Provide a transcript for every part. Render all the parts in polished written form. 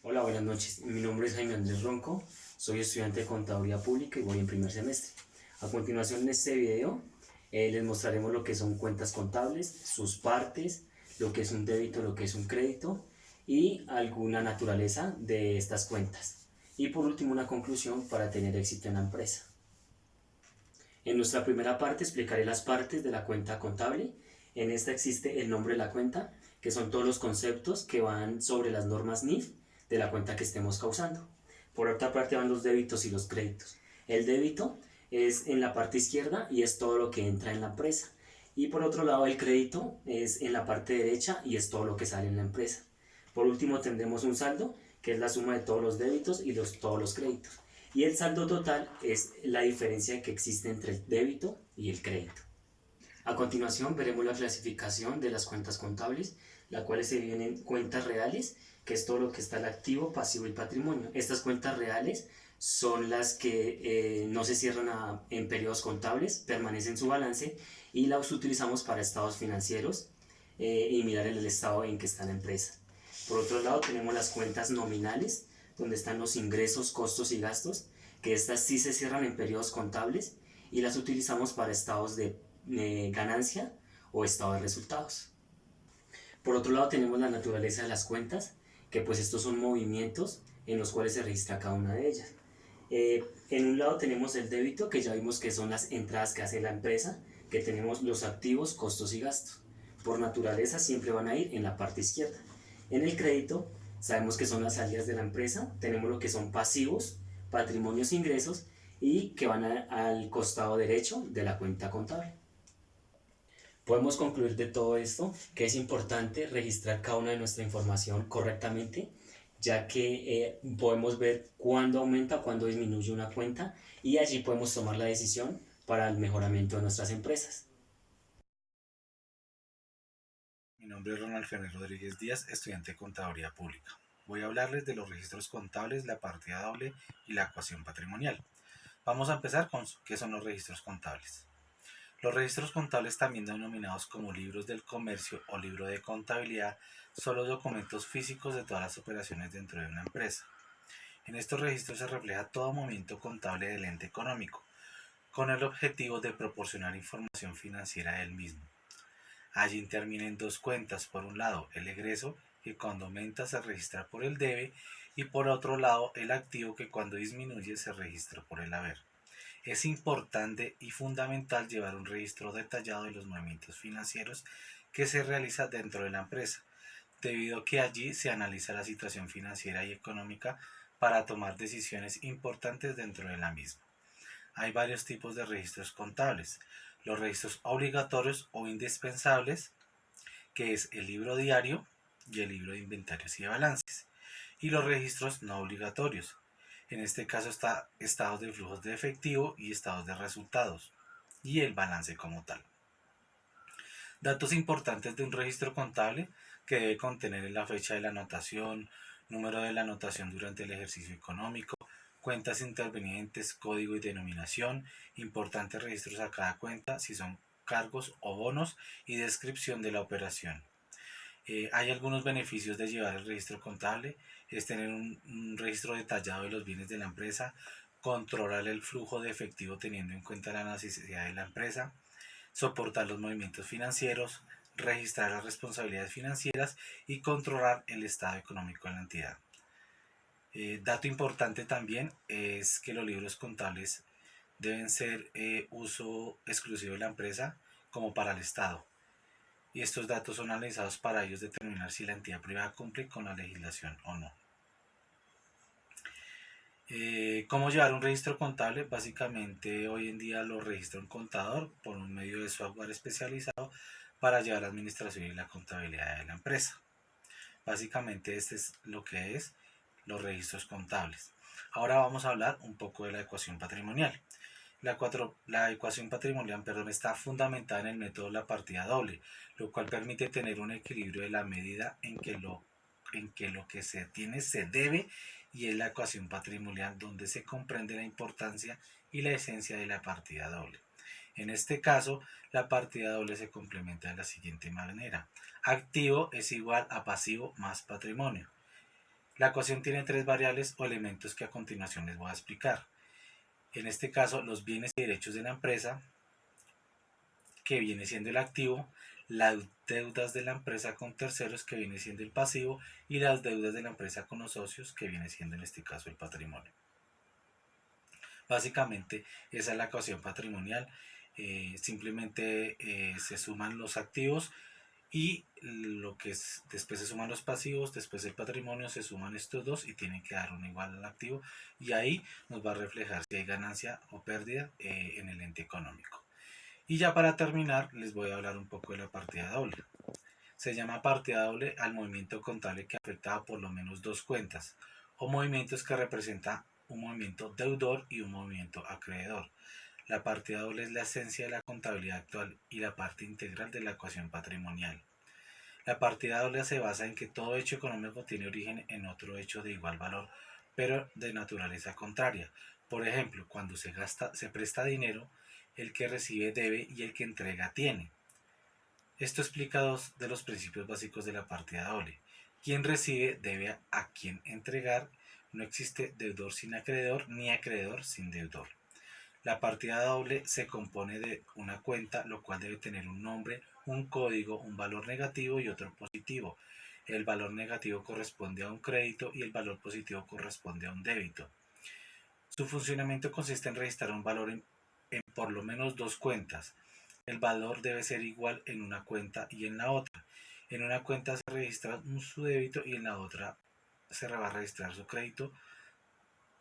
Hola, buenas noches. Mi nombre es Jaime Andrés Ronco, soy estudiante de Contaduría Pública y voy en primer semestre. A continuación en este video les mostraremos lo que son cuentas contables, sus partes, lo que es un débito, lo que es un crédito y alguna naturaleza de estas cuentas. Y por último una conclusión para tener éxito en la empresa. En nuestra primera parte explicaré las partes de la cuenta contable. En esta existe el nombre de la cuenta, que son todos los conceptos que van sobre las normas NIF de la cuenta que estemos causando. Por otra parte van los débitos y los créditos. El débito es en la parte izquierda y es todo lo que entra en la empresa. Y por otro lado el crédito es en la parte derecha y es todo lo que sale en la empresa. Por último tendremos un saldo, que es la suma de todos los débitos y todos los créditos. Y el saldo total es la diferencia que existe entre el débito y el crédito. A continuación veremos la clasificación de las cuentas contables, las cuales se dividen en cuentas reales, que es todo lo que está el activo, pasivo y patrimonio. Estas cuentas reales son las que no se cierran en periodos contables, permanecen en su balance y las utilizamos para estados financieros y mirar el estado en que está la empresa. Por otro lado tenemos las cuentas nominales, donde están los ingresos, costos y gastos, que estas sí se cierran en periodos contables y las utilizamos para estados de ganancia o estado de resultados. Por otro lado tenemos la naturaleza de las cuentas, que pues estos son movimientos en los cuales se registra cada una de ellas. En un lado tenemos el débito, que ya vimos que son las entradas que hace la empresa, que tenemos los activos, costos y gastos. Por naturaleza siempre van a ir en la parte izquierda. En el crédito sabemos que son las salidas de la empresa, tenemos lo que son pasivos, patrimonios e ingresos y que van al costado derecho de la cuenta contable. Podemos concluir de todo esto que es importante registrar cada una de nuestra información correctamente, ya que podemos ver cuándo aumenta o cuándo disminuye una cuenta y allí podemos tomar la decisión para el mejoramiento de nuestras empresas. Mi nombre es Ronald Fernández Rodríguez Díaz, estudiante de Contaduría Pública. Voy a hablarles de los registros contables, la partida doble y la ecuación patrimonial. Vamos a empezar con qué son los registros contables. Los registros contables, también denominados como libros del comercio o libro de contabilidad, son los documentos físicos de todas las operaciones dentro de una empresa. En estos registros se refleja todo movimiento contable del ente económico, con el objetivo de proporcionar información financiera del mismo. Allí intervienen dos cuentas: por un lado el egreso, que cuando aumenta se registra por el debe, y por otro lado el activo, que cuando disminuye se registra por el haber. Es importante y fundamental llevar un registro detallado de los movimientos financieros que se realiza dentro de la empresa, debido a que allí se analiza la situación financiera y económica para tomar decisiones importantes dentro de la misma. Hay varios tipos de registros contables: los registros obligatorios o indispensables, que es el libro diario y el libro de inventarios y de balances, y los registros no obligatorios. En este caso está estados de flujos de efectivo y estados de resultados, y el balance como tal. Datos importantes de un registro contable, que debe contener la fecha de la anotación, número de la anotación durante el ejercicio económico, cuentas intervenientes, código y denominación, importantes registros a cada cuenta, si son cargos o bonos, y descripción de la operación. Hay algunos beneficios de llevar el registro contable: es tener un registro detallado de los bienes de la empresa, controlar el flujo de efectivo teniendo en cuenta la necesidad de la empresa, soportar los movimientos financieros, registrar las responsabilidades financieras y controlar el estado económico de la entidad. Dato importante también es que los libros contables deben ser uso exclusivo de la empresa como para el Estado, y estos datos son analizados para ellos determinar si la entidad privada cumple con la legislación o no. ¿Cómo llevar un registro contable? Básicamente hoy en día lo registra un contador por un medio de software especializado para llevar la administración y la contabilidad de la empresa. Básicamente este es lo que es los registros contables. Ahora vamos a hablar un poco de la ecuación patrimonial. La ecuación patrimonial, está fundamentada en el método de la partida doble, lo cual permite tener un equilibrio de la medida en que lo que se tiene se debe, y es la ecuación patrimonial donde se comprende la importancia y la esencia de la partida doble. En este caso, la partida doble se complementa de la siguiente manera: activo es igual a pasivo más patrimonio. La ecuación tiene tres variables o elementos que a continuación les voy a explicar. En este caso, los bienes y derechos de la empresa, que viene siendo el activo, las deudas de la empresa con terceros, que viene siendo el pasivo, y las deudas de la empresa con los socios, que viene siendo en este caso el patrimonio. Básicamente esa es la ecuación patrimonial. Simplemente se suman los activos y lo que es, después se suman los pasivos, después el patrimonio, se suman estos dos y tienen que dar un igual al activo, y ahí nos va a reflejar si hay ganancia o pérdida en el ente económico. Y ya para terminar les voy a hablar un poco de la partida doble. Se llama partida doble al movimiento contable que afecta a por lo menos dos cuentas o movimientos que representan un movimiento deudor y un movimiento acreedor. La partida doble es la esencia de la contabilidad actual y la parte integral de la ecuación patrimonial. La partida doble se basa en que todo hecho económico tiene origen en otro hecho de igual valor, pero de naturaleza contraria. Por ejemplo, cuando se presta dinero, el que recibe debe y el que entrega tiene. Esto explica dos de los principios básicos de la partida doble. Quien recibe debe a quien entregar. No existe deudor sin acreedor ni acreedor sin deudor. La partida doble se compone de una cuenta, lo cual debe tener un nombre, un código, un valor negativo y otro positivo. El valor negativo corresponde a un crédito y el valor positivo corresponde a un débito. Su funcionamiento consiste en registrar un valor en por lo menos dos cuentas. El valor debe ser igual en una cuenta y en la otra. En una cuenta se registra su débito y en la otra se va a registrar su crédito,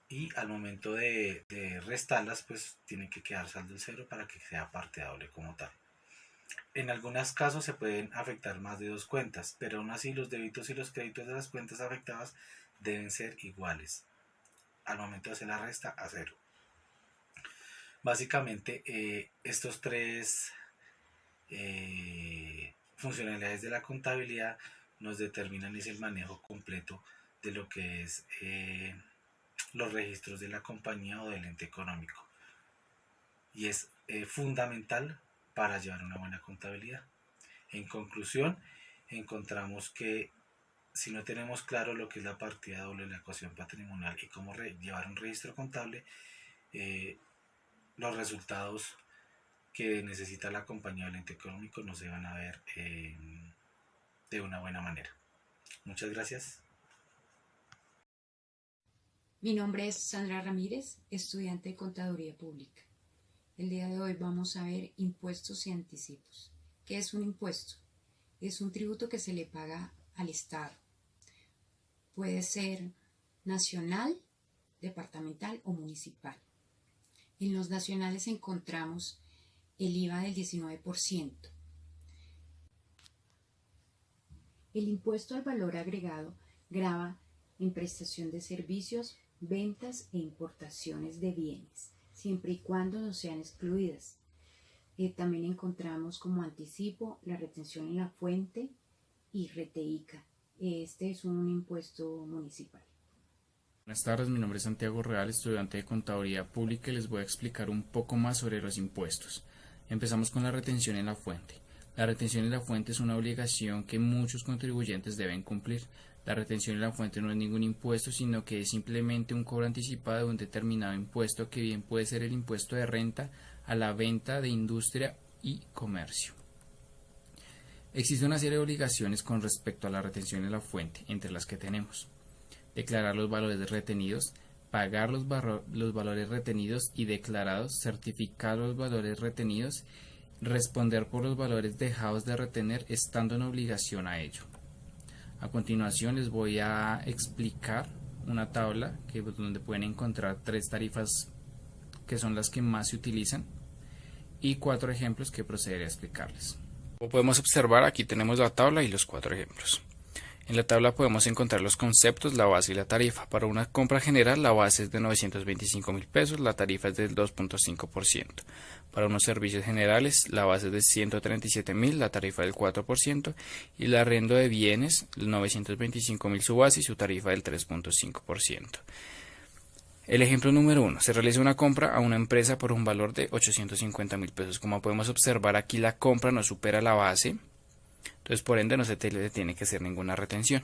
y al momento de restarlas pues tiene que quedar saldo en cero para que sea partida doble como tal. En algunos casos se pueden afectar más de dos cuentas, pero aún así los débitos y los créditos de las cuentas afectadas deben ser iguales al momento de hacer la resta a cero. Básicamente estos tres funcionalidades de la contabilidad nos determinan es el manejo completo de lo que es los registros de la compañía o del ente económico, y es fundamental para llevar una buena contabilidad. En conclusión, encontramos que si no tenemos claro lo que es la partida doble, la ecuación patrimonial y cómo llevar un registro contable, los resultados que necesita la compañía o el ente económico no se van a ver de una buena manera. Muchas gracias. Mi nombre es Sandra Ramírez, estudiante de Contaduría Pública. El día de hoy vamos a ver impuestos y anticipos. ¿Qué es un impuesto? Es un tributo que se le paga al Estado. Puede ser nacional, departamental o municipal. En los nacionales encontramos el IVA del 19%. El impuesto al valor agregado grava en prestación de servicios, ventas e importaciones de bienes, siempre y cuando no sean excluidas. También encontramos como anticipo la retención en la fuente y reteica. Este es un impuesto municipal. Buenas tardes, mi nombre es Santiago Real, estudiante de Contaduría Pública, y les voy a explicar un poco más sobre los impuestos. Empezamos con la retención en la fuente. La retención en la fuente es una obligación que muchos contribuyentes deben cumplir. La retención en la fuente no es ningún impuesto, sino que es simplemente un cobro anticipado de un determinado impuesto, que bien puede ser el impuesto de renta a la venta de industria y comercio. Existe una serie de obligaciones con respecto a la retención en la fuente, entre las que tenemos: declarar los valores retenidos, pagar los valores retenidos y declarados, certificar los valores retenidos, responder por los valores dejados de retener estando en obligación a ello. A continuación les voy a explicar una tabla donde pueden encontrar tres tarifas que son las que más se utilizan y cuatro ejemplos que procederé a explicarles. Como podemos observar, aquí tenemos la tabla y los cuatro ejemplos. En la tabla podemos encontrar los conceptos, la base y la tarifa. Para una compra general, la base es de 925.000 pesos, la tarifa es del 2.5%. Para unos servicios generales, la base es de 137.000, la tarifa del 4%, y el arriendo de bienes, 925.000 su base y su tarifa del 3.5%. El ejemplo número 1. Se realiza una compra a una empresa por un valor de 850.000 pesos. Como podemos observar, aquí la compra no supera la base, entonces por ende no se le tiene que hacer ninguna retención.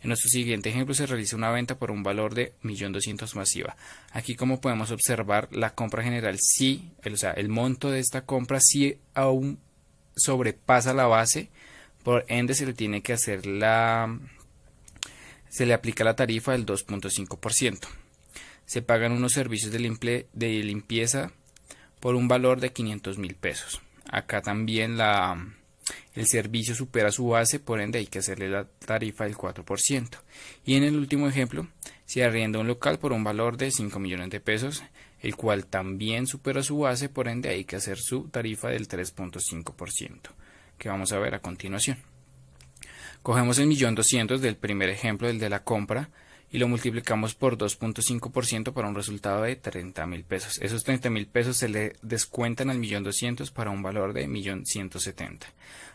En nuestro siguiente ejemplo se realiza una venta por un valor de 1.200.000 masiva. Aquí, como podemos observar, la compra general sí, el monto de esta compra sí aún sobrepasa la base, por ende se le aplica la tarifa del 2.5%. Se pagan unos servicios de limpieza por un valor de 500.000 pesos. Acá también el servicio supera su base, por ende hay que hacerle la tarifa del 4%. Y en el último ejemplo, se arrienda un local por un valor de 5 millones de pesos, el cual también supera su base, por ende hay que hacer su tarifa del 3.5%, que vamos a ver a continuación. Cogemos el 1.200.000 del primer ejemplo, el de la compra, y lo multiplicamos por 2.5% para un resultado de 30.000 pesos. Esos 30.000 pesos se le descuentan al 1.200.000 para un valor de 1.170.000.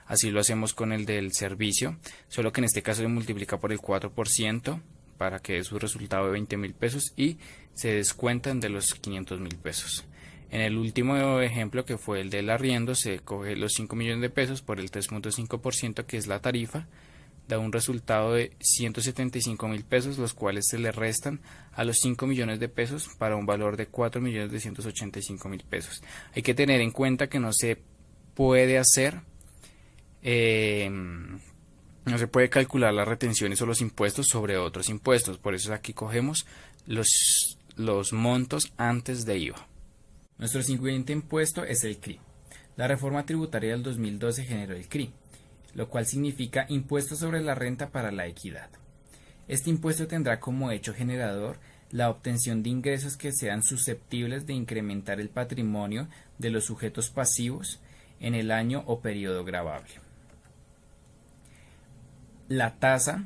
Así lo hacemos con el del servicio, solo que en este caso se multiplica por el 4% para que dé su resultado de 20.000 pesos y se descuentan de los 500.000 pesos. En el último ejemplo, que fue el del arriendo, se coge los 5 millones de pesos por el 3.5%, que es la tarifa, da un resultado de 175.000 pesos, los cuales se le restan a los 5 millones de pesos para un valor de 4.285.000 pesos. Hay que tener en cuenta que no se puede calcular las retenciones o los impuestos sobre otros impuestos, por eso aquí cogemos los montos antes de IVA. Nuestro siguiente impuesto es el CRI. La reforma tributaria del 2012 generó el CRI, lo cual significa Impuesto sobre la Renta para la Equidad. Este impuesto tendrá como hecho generador la obtención de ingresos que sean susceptibles de incrementar el patrimonio de los sujetos pasivos en el año o periodo gravable. La tasa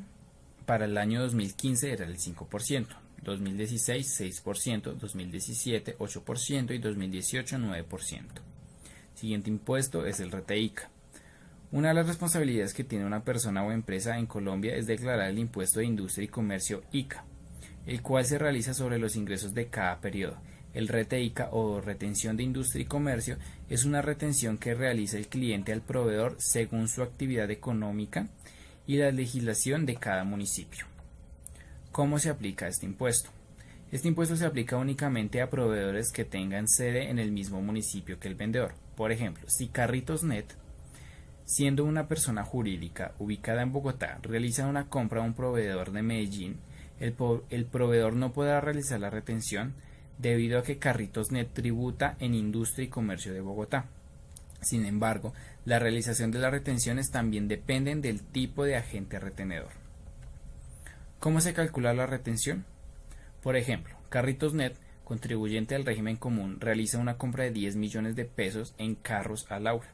para el año 2015 era el 5%, 2016 6%, 2017 8% y 2018 9%. Siguiente impuesto es el RTICA. Una de las responsabilidades que tiene una persona o empresa en Colombia es declarar el impuesto de industria y comercio ICA, el cual se realiza sobre los ingresos de cada periodo. El RTICA o retención de industria y comercio es una retención que realiza el cliente al proveedor según su actividad económica y la legislación de cada municipio. ¿Cómo se aplica este impuesto? Este impuesto se aplica únicamente a proveedores que tengan sede en el mismo municipio que el vendedor. Por ejemplo, si Carritosnet, siendo una persona jurídica ubicada en Bogotá, realiza una compra a un proveedor de Medellín, el proveedor no podrá realizar la retención debido a que Carritosnet tributa en Industria y Comercio de Bogotá. Sin embargo, la realización de las retenciones también dependen del tipo de agente retenedor. ¿Cómo se calcula la retención? Por ejemplo, Carritosnet, contribuyente al régimen común, realiza una compra de 10 millones de pesos en carros a Laura,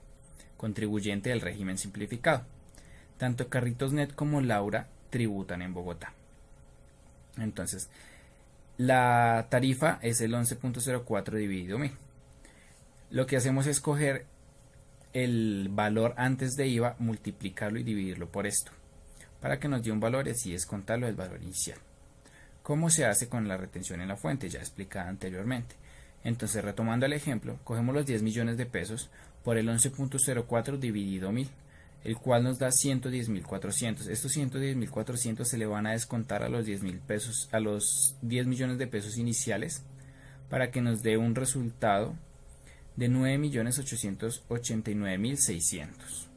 contribuyente del régimen simplificado. Tanto Carritosnet como Laura tributan en Bogotá. Entonces, la tarifa es el 11.04 dividido 1000. Lo que hacemos es coger el valor antes de IVA, multiplicarlo y dividirlo por esto, para que nos dé un valor y así descontarlo del valor inicial. ¿Cómo se hace con la retención en la fuente? Ya explicada anteriormente. Entonces, retomando el ejemplo, cogemos los 10 millones de pesos por el 11.04 dividido 1000, el cual nos da 110.400. Estos 110.400 se le van a descontar a los 10.000 pesos, a los 10 millones de pesos iniciales, para que nos dé un resultado de 9.889.600.